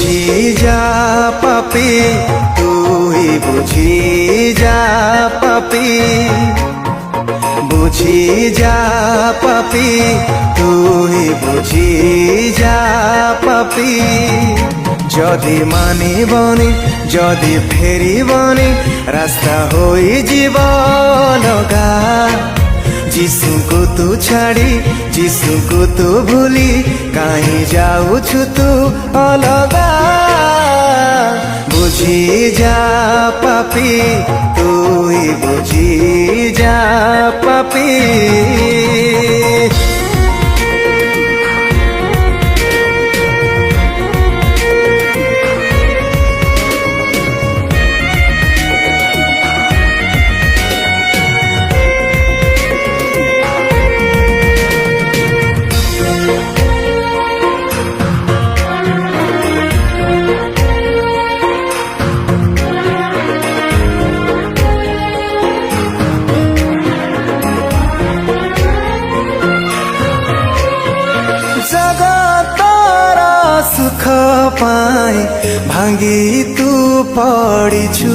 বুঝি যা পাপি, তুই বুঝি যা পাপি, বুঝি যা পাপি, তুই বুঝি যা পাপি। যদি মানিবনি, যদি ফেরিবনি, রাস্তা হই জীব লগা। যিশুଙ୍କୁ ତୁ ଛାଡ଼ି, যিশুଙ୍କୁ ତୁ ଭୁଲି, କାହିଁ ଯାଉଛୁ ତୁ ଅଲଗା। ବୁଝି ଯା ପାପି, ତୁଇ ବୁଝି ଯା ପାପି। জগতর সুখ পাই ভাঙ্গি তু পড়িছু,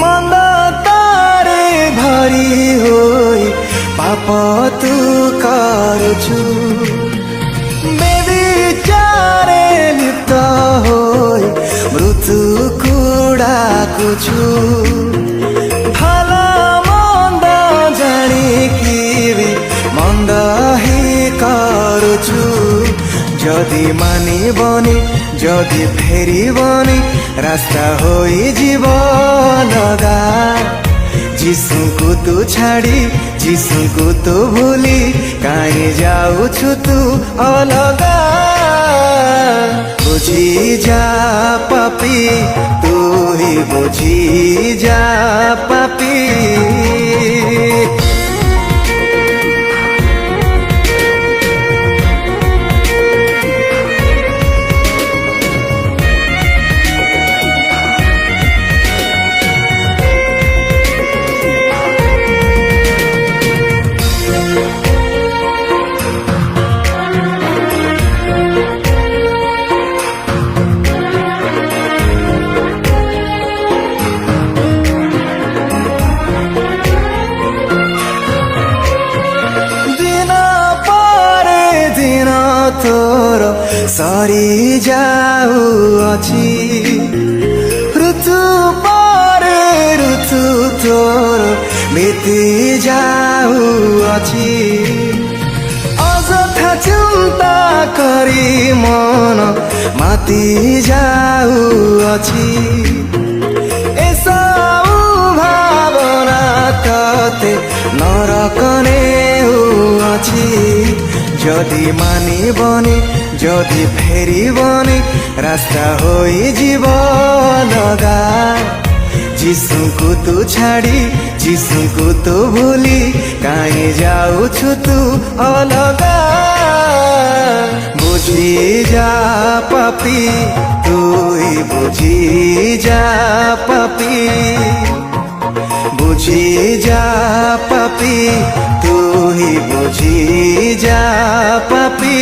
মন্দতারে ভরি হই পাপ তু করছু। বেবিচারে লিপ্ত হই মৃত্যুকু ডাকুছু। ভালো মন্দ জানিকি বি মন্দ হি করছু। যদি মানিবনি, যদি ফেরিবনি, রাস্তা হই জীব লগা। যিশুଙ୍କୁ ତୁ ଛାଡ଼ି, যিশুଙ୍କୁ ତୁ ଭୁଲି, କାହିଁ ଯାଉଛୁ ତୁ ଅଲଗା। ବୁଝି ଯା ପାପି, ତୁଇ ବୁଝି ଯା ପାପି। তোর সরি যাউଅছি, ঋতু পরে ঋতু তোর বিতি যাউଅছি। অযথা চিন্তা করি মন মাতি যাউଅছি। এসবু ভাবনা ততে নরক নেউଅছি। যদি মানিবনি, যদি ফেরিবনি, রাস্তা হই জীব লগা। যিশুଙ୍କୁ ତୁ ଛାଡ଼ି, যিশুଙ୍କୁ ତୁ ଭୁଲି, କାହିଁ ଯାଉଛୁ ତୁ ଅଲଗା। ବୁଝି ଯା ପାପି, ତୁଇ ବୁଝି যা পাপি, বুঝি যা পাপি, তুই বুঝি যা পাপি।